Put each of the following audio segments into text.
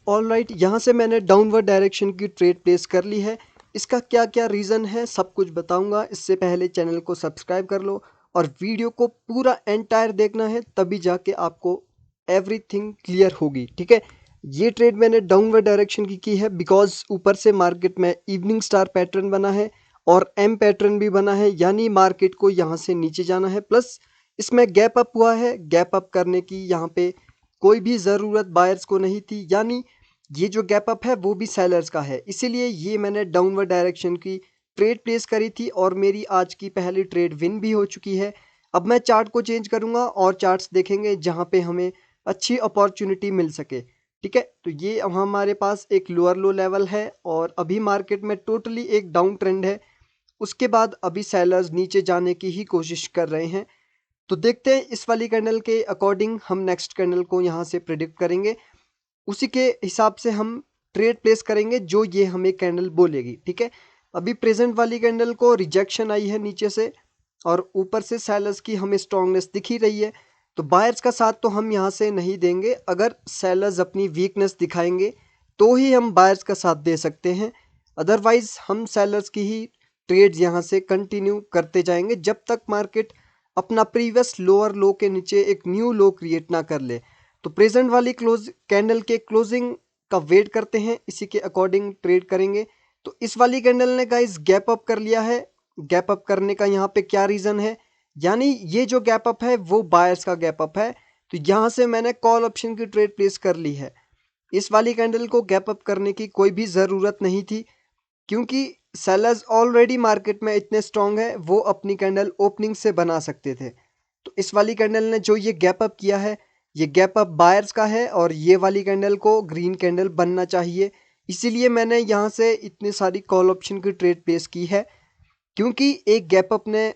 Alright, यहाँ से मैंने डाउनवर्ड डायरेक्शन की ट्रेड प्लेस कर ली है। इसका क्या क्या रीज़न है सब कुछ बताऊंगा। इससे पहले चैनल को सब्सक्राइब कर लो और वीडियो को पूरा एंटायर देखना है, तभी जाके आपको एवरीथिंग क्लियर होगी। ठीक है, ये ट्रेड मैंने डाउनवर्ड डायरेक्शन की है बिकॉज ऊपर से मार्केट में इवनिंग स्टार पैटर्न बना है और एम पैटर्न भी बना है, यानी मार्केट को यहाँ से नीचे जाना है। प्लस इसमें गैप अप हुआ है, गैप अप करने की यहाँ पे कोई भी ज़रूरत बायर्स को नहीं थी, यानी ये जो गैप अप है वो भी सेलर्स का है। इसीलिए ये मैंने डाउनवर्ड डायरेक्शन की ट्रेड प्लेस करी थी और मेरी आज की पहली ट्रेड विन भी हो चुकी है। अब मैं चार्ट को चेंज करूंगा और चार्ट्स देखेंगे जहां पे हमें अच्छी अपॉर्चुनिटी मिल सके। ठीक है, तो ये हमारे पास एक लोअर लो लेवल है और अभी मार्केट में टोटली एक डाउन ट्रेंड है। उसके बाद अभी सेलर्स नीचे जाने की ही कोशिश कर रहे हैं। तो देखते हैं इस वाली कैंडल के अकॉर्डिंग हम नेक्स्ट कैंडल को यहाँ से प्रिडिक्ट करेंगे, उसी के हिसाब से हम ट्रेड प्लेस करेंगे जो ये हमें कैंडल बोलेगी। ठीक है, अभी प्रेजेंट वाली कैंडल को रिजेक्शन आई है नीचे से और ऊपर से सेलर्स की हमें स्ट्रांगनेस दिख ही रही है, तो बायर्स का साथ तो हम यहाँ से नहीं देंगे। अगर सेलर्स अपनी वीकनेस दिखाएंगे तो ही हम बायर्स का साथ दे सकते हैं, अदरवाइज हम सेलर्स की ही ट्रेड्स यहाँ से कंटिन्यू करते जाएंगे जब तक मार्केट अपना प्रीवियस लोअर लो के नीचे एक न्यू लो क्रिएट ना कर ले। तो प्रेजेंट वाली क्लोज कैंडल के क्लोजिंग का वेट करते हैं, इसी के अकॉर्डिंग ट्रेड करेंगे। तो इस वाली कैंडल ने गाइस गैप अप कर लिया है। गैप अप करने का यहाँ पे क्या रीज़न है, यानी ये जो गैप अप है वो बायर्स का गैप अप है। तो यहाँ से मैंने कॉल ऑप्शन की ट्रेड प्लेस कर ली है। इस वाली कैंडल को गैप अप करने की कोई भी ज़रूरत नहीं थी, क्योंकि सेलर्स ऑलरेडी मार्केट में इतने स्ट्रांग है, वो अपनी कैंडल ओपनिंग से बना सकते थे। तो इस वाली कैंडल ने जो ये गैप अप किया है, ये गैप अप बायर्स का है और ये वाली कैंडल को ग्रीन कैंडल बनना चाहिए। इसीलिए मैंने यहाँ से इतनी सारी कॉल ऑप्शन की ट्रेड प्लेस की है, क्योंकि एक गैप अप ने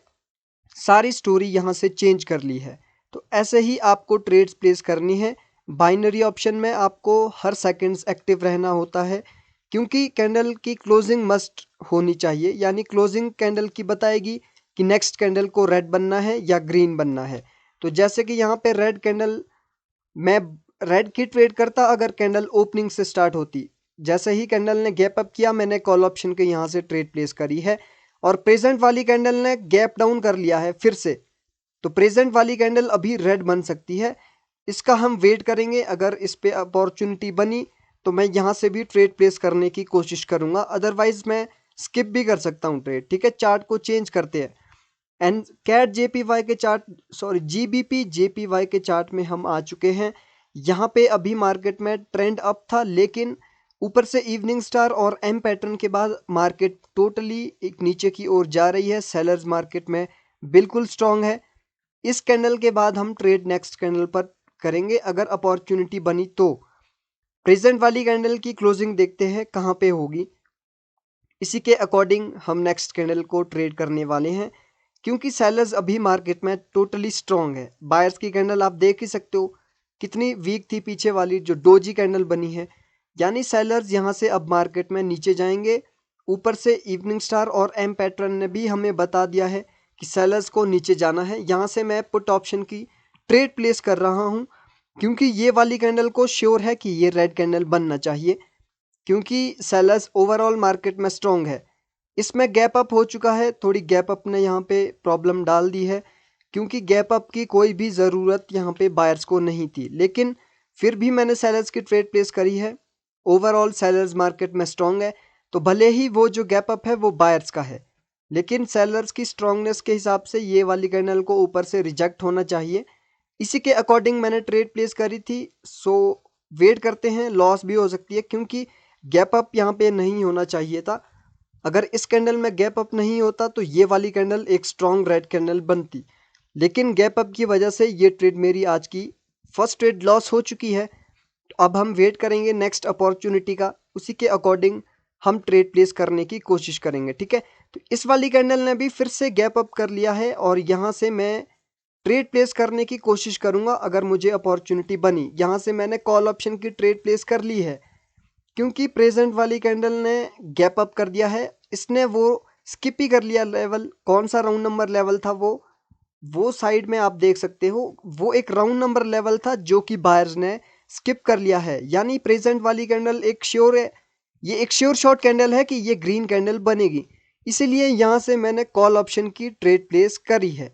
सारी स्टोरी यहाँ से चेंज कर ली है। तो ऐसे ही आपको ट्रेड्स प्लेस करनी है। बाइनरी ऑप्शन में आपको हर सेकंड्स एक्टिव रहना होता है, क्योंकि कैंडल की क्लोजिंग मस्ट होनी चाहिए, यानी क्लोजिंग कैंडल की बताएगी कि नेक्स्ट कैंडल को रेड बनना है या ग्रीन बनना है। तो जैसे कि यहाँ पे रेड कैंडल, मैं रेड की ट्रेड करता अगर कैंडल ओपनिंग से स्टार्ट होती। जैसे ही कैंडल ने गैप अप किया, मैंने कॉल ऑप्शन के यहाँ से ट्रेड प्लेस करी है और प्रेजेंट वाली कैंडल ने गैप डाउन कर लिया है फिर से। तो प्रेजेंट वाली कैंडल अभी रेड बन सकती है, इसका हम वेट करेंगे। अगर इस पे अपॉर्चुनिटी बनी तो मैं यहाँ से भी ट्रेड प्लेस करने की कोशिश करूँगा, अदरवाइज मैं स्किप भी कर सकता हूँ ट्रेड। ठीक है, चार्ट को चेंज करते हैं। एंड कैट जेपीवाई के चार्ट, सॉरी जीबीपी जेपीवाई के चार्ट में हम आ चुके हैं। यहाँ पे अभी मार्केट में ट्रेंड अप था, लेकिन ऊपर से इवनिंग स्टार और एम पैटर्न के बाद मार्केट टोटली एक नीचे की ओर जा रही है। सेलर्स मार्केट में बिल्कुल स्ट्रांग है। इस कैंडल के बाद हम ट्रेड नेक्स्ट कैंडल पर करेंगे अगर अपॉर्चुनिटी बनी तो। प्रेजेंट वाली कैंडल की क्लोजिंग देखते हैं कहाँ पे होगी, इसी के अकॉर्डिंग हम नेक्स्ट कैंडल को ट्रेड करने वाले हैं, क्योंकि सेलर्स अभी मार्केट में टोटली स्ट्रांग है। बायर्स की कैंडल आप देख ही सकते हो कितनी वीक थी, पीछे वाली जो डोजी कैंडल बनी है, यानी सेलर्स यहाँ से अब मार्केट में नीचे जाएंगे। ऊपर से इवनिंग स्टार और एम पैटर्न ने भी हमें बता दिया है कि सेलर्स को नीचे जाना है। यहाँ से मैं पुट ऑप्शन की ट्रेड प्लेस कर रहा हूँ, क्योंकि ये वाली कैंडल को श्योर है कि ये रेड कैंडल बनना चाहिए, क्योंकि सेलर्स ओवरऑल मार्केट में स्ट्रांग है। इसमें गैप अप हो चुका है, थोड़ी गैप अप ने यहाँ पे प्रॉब्लम डाल दी है, क्योंकि गैप अप की कोई भी ज़रूरत यहाँ पे बायर्स को नहीं थी, लेकिन फिर भी मैंने सेलर्स की ट्रेड प्लेस करी है। ओवरऑल सेलर्स मार्केट में स्ट्रांग है, तो भले ही वो जो गैप अप है वो बायर्स का है, लेकिन सेलर्स की स्ट्रांगनेस के हिसाब से ये वाली कैंडल को ऊपर से रिजेक्ट होना चाहिए। इसी के अकॉर्डिंग मैंने ट्रेड प्लेस करी थी। सो वेट करते हैं, लॉस भी हो सकती है, क्योंकि गैप अप यहाँ पे नहीं होना चाहिए था। अगर इस कैंडल में गैप अप नहीं होता तो ये वाली कैंडल एक स्ट्रॉन्ग रेड कैंडल बनती, लेकिन गैप अप की वजह से ये ट्रेड मेरी आज की फर्स्ट ट्रेड लॉस हो चुकी है। तो अब हम वेट करेंगे नेक्स्ट अपॉर्चुनिटी का, उसी के अकॉर्डिंग हम ट्रेड प्लेस करने की कोशिश करेंगे। ठीक है, तो इस वाली कैंडल ने भी फिर से गैप अप कर लिया है और यहाँ से मैं ट्रेड प्लेस करने की कोशिश करूँगा अगर मुझे अपॉर्चुनिटी बनी। यहाँ से मैंने कॉल ऑप्शन की ट्रेड प्लेस कर ली है, क्योंकि प्रेजेंट वाली कैंडल ने गैप अप कर दिया है। इसने वो स्किप ही कर लिया लेवल, कौन सा राउंड नंबर लेवल था वो साइड में आप देख सकते हो, वो एक राउंड नंबर लेवल था जो कि बायर्स ने स्किप कर लिया है, यानी प्रेजेंट वाली कैंडल एक श्योर है, ये एक श्योर शॉर्ट कैंडल है कि ये ग्रीन कैंडल बनेगी, इसीलिए यहाँ से मैंने कॉल ऑप्शन की ट्रेड प्लेस करी है।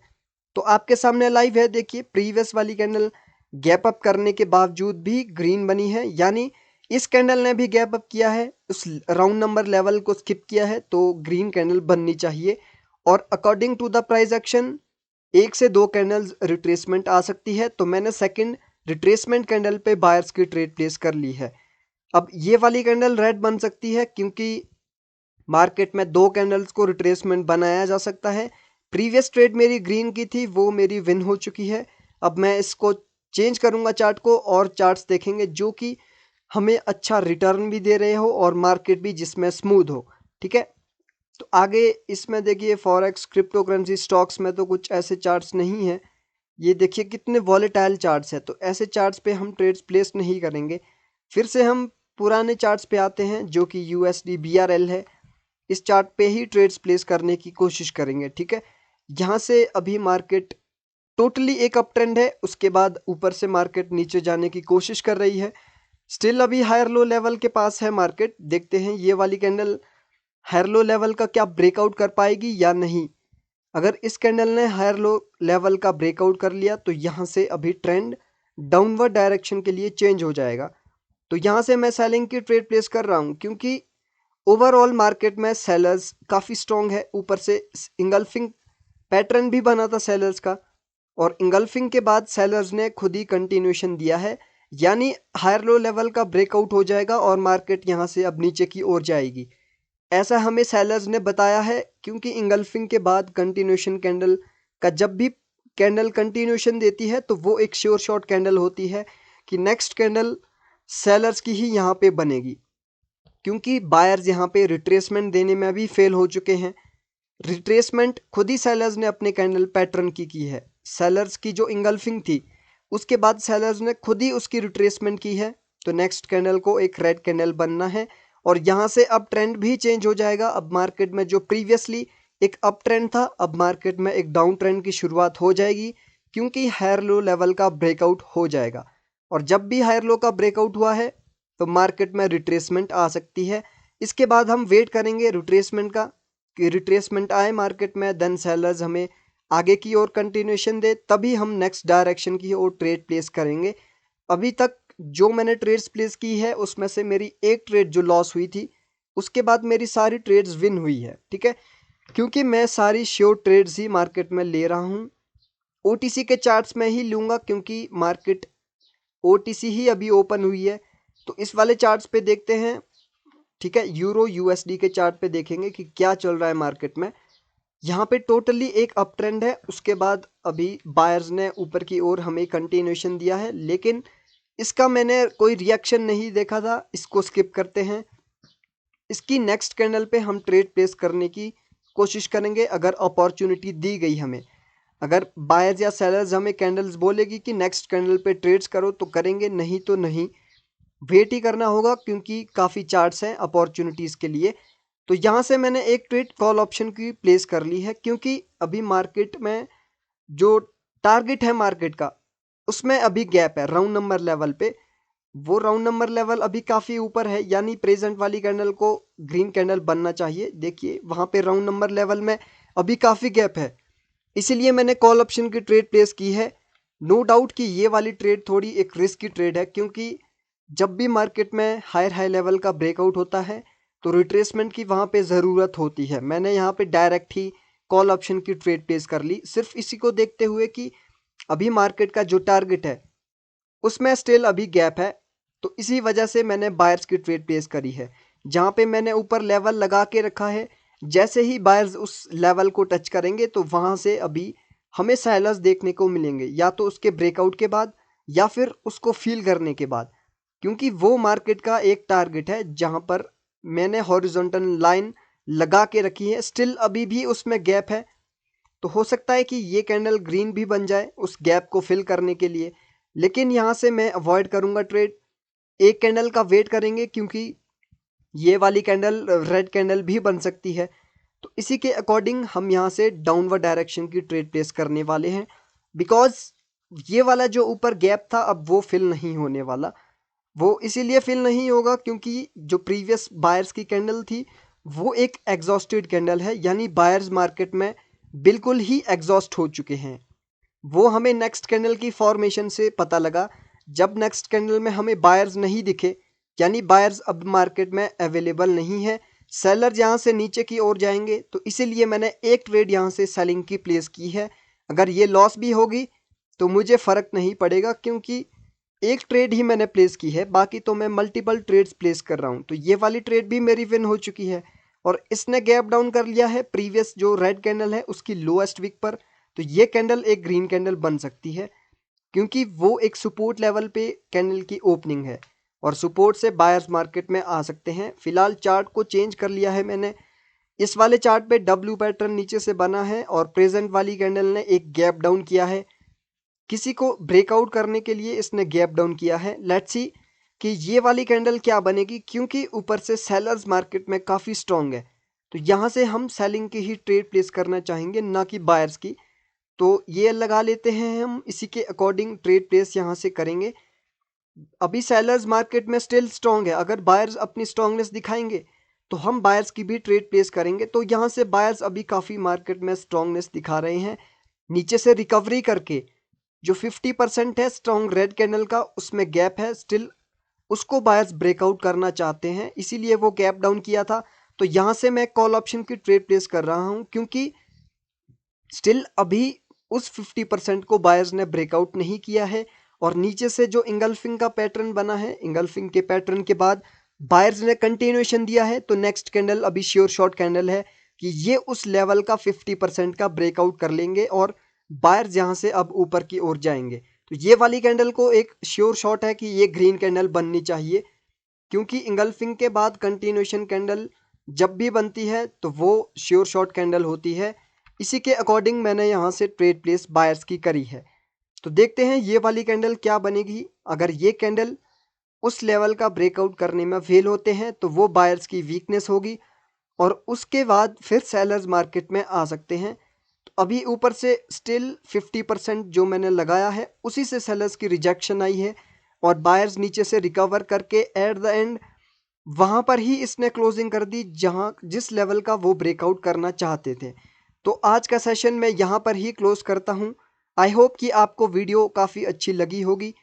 तो आपके सामने लाइव है, देखिए प्रीवियस वाली कैंडल गैप अप करने के बावजूद भी ग्रीन बनी है, यानी इस कैंडल ने भी गैप अप किया है, उस राउंड नंबर लेवल को स्किप किया है, तो ग्रीन कैंडल बननी चाहिए। और according to the price action 1 से 2 कैंडल्स रिट्रेसमेंट आ सकती है, तो मैंने सेकंड रिट्रेसमेंट कैंडल पे बायर्स की ट्रेड प्लेस कर ली है। अब ये वाली कैंडल रेड बन सकती है क्योंकि मार्केट में 2 कैंडल्स को रिट्रेसमेंट बनाया जा सकता है। प्रीवियस ट्रेड मेरी ग्रीन की थी, वो मेरी विन हो चुकी है। अब मैं इसको चेंज करूंगा चार्ट को, और चार्ट्स देखेंगे जो कि हमें अच्छा रिटर्न भी दे रहे हो और मार्केट भी जिसमें स्मूथ हो। ठीक है, तो आगे इसमें देखिए फॉरेक्स, क्रिप्टो करेंसी, स्टॉक्स में तो कुछ ऐसे चार्ट्स नहीं है। ये देखिए कितने वॉलेटाइल चार्ट्स है, तो ऐसे चार्ट्स पे हम ट्रेड्स प्लेस नहीं करेंगे। फिर से हम पुराने चार्ट्स पे आते हैं जो कि USD BRL है, इस चार्ट पे ही ट्रेड्स प्लेस करने की कोशिश करेंगे। ठीक है, यहाँ से अभी मार्केट टोटली एक अप ट्रेंड है, उसके बाद ऊपर से मार्केट नीचे जाने की कोशिश कर रही है। स्टिल अभी हायर लो लेवल के पास है मार्केट, देखते हैं ये वाली कैंडल हायर लो लेवल का क्या ब्रेकआउट कर पाएगी या नहीं। अगर इस कैंडल ने हायर लो लेवल का ब्रेकआउट कर लिया तो यहाँ से अभी ट्रेंड डाउनवर्ड डायरेक्शन के लिए चेंज हो जाएगा। तो यहाँ से मैं सेलिंग की ट्रेड प्लेस कर रहा हूँ क्योंकि ओवरऑल मार्केट में सेलर्स काफ़ी स्ट्रॉन्ग है, ऊपर से इंगल्फिंग पैटर्न भी बना था सेलर्स का, और इंगल्फिंग के बाद सेलर्स ने खुद ही कंटिन्यूएशन दिया है, यानी हायर लो लेवल का ब्रेकआउट हो जाएगा और मार्केट यहाँ से अब नीचे की ओर जाएगी, ऐसा हमें सेलर्स ने बताया है। क्योंकि इंगल्फिंग के बाद कंटिन्यूएशन कैंडल का, जब भी कैंडल कंटिन्यूएशन देती है तो वो एक श्योर शॉर्ट कैंडल होती है कि नेक्स्ट कैंडल सेलर्स की ही यहाँ पे बनेगी, क्योंकि बायर्स यहाँ पे रिट्रेसमेंट देने में भी फेल हो चुके हैं। रिट्रेसमेंट खुद ही सेलर्स ने अपने कैंडल पैटर्न की है, सेलर्स की जो इंगल्फिंग थी उसके बाद सेलर्स ने खुद ही उसकी रिट्रेसमेंट की है, तो नेक्स्ट कैंडल को एक रेड कैंडल बनना है और यहाँ से अब ट्रेंड भी चेंज हो जाएगा। अब मार्केट में जो प्रीवियसली एक अप ट्रेंड था, अब मार्केट में एक डाउन ट्रेंड की शुरुआत हो जाएगी, क्योंकि हायर लो लेवल का ब्रेकआउट हो जाएगा। और जब भी हायर लो का ब्रेकआउट हुआ है तो मार्केट में रिट्रेसमेंट आ सकती है। इसके बाद हम वेट करेंगे रिट्रेसमेंट का, कि रिट्रेसमेंट आए मार्केट में, देन सेलर्स हमें आगे की ओर कंटिन्यूएशन दे, तभी हम नेक्स्ट डायरेक्शन की ओर ट्रेड प्लेस करेंगे। अभी तक जो मैंने ट्रेड्स प्लेस की है उसमें से मेरी एक ट्रेड जो लॉस हुई थी, उसके बाद मेरी सारी ट्रेड्स विन हुई है। ठीक है, क्योंकि मैं सारी श्योर ट्रेड्स ही मार्केट में ले रहा हूँ, OTC के चार्ट्स में ही लूँगा क्योंकि मार्केट OTC ही अभी ओपन हुई है। तो इस वाले चार्ट्स पे देखते हैं, ठीक है, यूरो USD के चार्ट पे देखेंगे कि क्या चल रहा है मार्केट में। यहाँ पे टोटली एक अप ट्रेंड है, उसके बाद अभी बायर्स ने ऊपर की ओर हमें कंटिन्यूएशन दिया है, लेकिन इसका मैंने कोई रिएक्शन नहीं देखा था, इसको स्किप करते हैं। इसकी नेक्स्ट कैंडल पे हम ट्रेड प्लेस करने की कोशिश करेंगे अगर अपॉर्चुनिटी दी गई हमें। अगर बायर्स या सेलर्स हमें कैंडल्स बोलेगी कि नेक्स्ट कैंडल पे ट्रेड्स करो तो करेंगे, नहीं तो नहीं, वेट ही करना होगा क्योंकि काफ़ी चार्ट्स हैं अपॉर्चुनिटीज़ के लिए। तो यहाँ से मैंने एक ट्रेड कॉल ऑप्शन की प्लेस कर ली है, क्योंकि अभी मार्केट में जो टारगेट है मार्केट का, उसमें अभी गैप है राउंड नंबर लेवल पे। वो राउंड नंबर लेवल अभी काफ़ी ऊपर है, यानी प्रेजेंट वाली कैंडल को ग्रीन कैंडल बनना चाहिए। देखिए वहाँ पे राउंड नंबर लेवल में अभी काफ़ी गैप है, इसीलिए मैंने कॉल ऑप्शन की ट्रेड प्लेस की है। नो डाउट कि ये वाली ट्रेड थोड़ी एक रिस्क की ट्रेड है, क्योंकि जब भी मार्केट में हाई लेवल का ब्रेकआउट होता है तो रिट्रेसमेंट की वहाँ पे ज़रूरत होती है। मैंने यहाँ पे डायरेक्ट ही कॉल ऑप्शन की ट्रेड प्लेस कर ली, सिर्फ इसी को देखते हुए कि अभी मार्केट का जो टारगेट है उसमें स्टिल अभी गैप है, तो इसी वजह से मैंने बायर्स की ट्रेड प्लेस करी है। जहाँ पे मैंने ऊपर लेवल लगा के रखा है, जैसे ही बायर्स उस लेवल को टच करेंगे तो वहाँ से अभी हमें सेलर्स देखने को मिलेंगे, या तो उसके ब्रेकआउट के बाद या फिर उसको फील करने के बाद, क्योंकि वो मार्केट का एक टारगेट है जहाँ पर मैंने हॉरिजॉन्टल लाइन लगा के रखी है। स्टिल अभी भी उसमें गैप है, तो हो सकता है कि ये कैंडल ग्रीन भी बन जाए उस गैप को फिल करने के लिए, लेकिन यहाँ से मैं अवॉइड करूँगा ट्रेड। एक कैंडल का वेट करेंगे क्योंकि ये वाली कैंडल रेड कैंडल भी बन सकती है, तो इसी के अकॉर्डिंग हम यहाँ से डाउनवर्ड डायरेक्शन की ट्रेड प्लेस करने वाले हैं। बिकॉज ये वाला जो ऊपर गैप था अब वो फिल नहीं होने वाला, वो इसीलिए फिल नहीं होगा क्योंकि जो प्रीवियस बायर्स की कैंडल थी वो एक एग्जॉस्टेड कैंडल है, यानी बायर्स मार्केट में बिल्कुल ही एग्जॉस्ट हो चुके हैं। वो हमें नेक्स्ट कैंडल की फॉर्मेशन से पता लगा। जब नेक्स्ट कैंडल में हमें बायर्स नहीं दिखे, यानी बायर्स अब मार्केट में अवेलेबल नहीं है, सेलर यहाँ से नीचे की ओर जाएंगे, तो इसीलिए मैंने एक ट्रेड यहाँ से सेलिंग की प्लेस की है। अगर ये लॉस भी होगी तो मुझे फ़र्क नहीं पड़ेगा क्योंकि एक ट्रेड ही मैंने प्लेस की है, बाकी तो मैं मल्टीपल ट्रेड्स प्लेस कर रहा हूँ। तो ये वाली ट्रेड भी मेरी विन हो चुकी है और इसने गैप डाउन कर लिया है प्रीवियस जो रेड कैंडल है उसकी लोएस्ट वीक पर। तो ये कैंडल एक ग्रीन कैंडल बन सकती है क्योंकि वो एक सपोर्ट लेवल पे कैंडल की ओपनिंग है और सपोर्ट से बायर्स मार्केट में आ सकते हैं। फिलहाल चार्ट को चेंज कर लिया है मैंने। इस वाले चार्ट पे डब्ल्यू पैटर्न नीचे से बना है और प्रेजेंट वाली कैंडल ने एक गैप डाउन किया है। किसी को ब्रेकआउट करने के लिए इसने गैप डाउन किया है। लेट्स सी कि ये वाली कैंडल क्या बनेगी, क्योंकि ऊपर से सेलर्स मार्केट में काफ़ी स्ट्रांग है। तो यहाँ से हम सेलिंग की ही ट्रेड प्लेस करना चाहेंगे, ना कि बायर्स की। तो ये लगा लेते हैं, हम इसी के अकॉर्डिंग ट्रेड प्लेस यहाँ से करेंगे। अभी सेलर्स मार्केट में स्टिल स्ट्रांग है, अगर बायर्स अपनी स्ट्रांगनेस दिखाएंगे तो हम बायर्स की भी ट्रेड प्लेस करेंगे। तो यहाँ से बायर्स अभी काफ़ी मार्केट में स्ट्रांगनेस दिखा रहे हैं, नीचे से रिकवरी करके जो 50% है स्ट्रॉन्ग रेड कैंडल का, उसमें गैप है स्टिल, उसको बायर्स ब्रेकआउट करना चाहते हैं, इसीलिए वो गैप डाउन किया था। तो यहाँ से मैं कॉल ऑप्शन की ट्रेड प्लेस कर रहा हूँ क्योंकि स्टिल अभी उस 50% को बायर्स ने ब्रेकआउट नहीं किया है और नीचे से जो इंगल्फिंग का पैटर्न बना है, इंगल्फिंग के पैटर्न के बाद बायर्स ने कंटिन्यूएशन दिया है। तो नेक्स्ट कैंडल अभी श्योर शॉर्ट कैंडल है कि ये उस लेवल का 50% का ब्रेकआउट कर लेंगे और बायर्स यहाँ से अब ऊपर की ओर जाएंगे। तो ये वाली कैंडल को एक श्योर शॉट है कि ये ग्रीन कैंडल बननी चाहिए क्योंकि इंगल्फिंग के बाद कंटिन्यूएशन कैंडल जब भी बनती है तो वो श्योर शॉट कैंडल होती है। इसी के अकॉर्डिंग मैंने यहाँ से ट्रेड प्लेस बायर्स की करी है। तो देखते हैं ये वाली कैंडल क्या बनेगी। अगर ये कैंडल उस लेवल का ब्रेकआउट करने में फेल होते हैं तो वो बायर्स की वीकनेस होगी और उसके बाद फिर सेलर्स मार्केट में आ सकते हैं। तो अभी ऊपर से स्टिल 50% जो मैंने लगाया है उसी से सेलर्स की रिजेक्शन आई है और बायर्स नीचे से रिकवर करके एट द एंड वहाँ पर ही इसने क्लोजिंग कर दी जहाँ जिस लेवल का वो ब्रेकआउट करना चाहते थे। तो आज का सेशन मैं यहाँ पर ही क्लोज करता हूँ। आई होप कि आपको वीडियो काफ़ी अच्छी लगी होगी।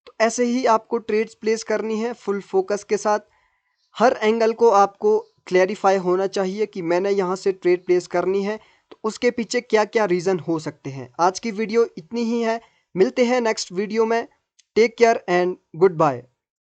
तो ऐसे ही आपको ट्रेड्स प्लेस करनी है फुल फोकस के साथ, हर एंगल को आपको क्लैरिफाई होना चाहिए कि मैंने यहाँ से ट्रेड प्लेस करनी है तो उसके पीछे क्या क्या रीज़न हो सकते हैं। आज की वीडियो इतनी ही है, मिलते हैं नेक्स्ट वीडियो में। Take care and good bye.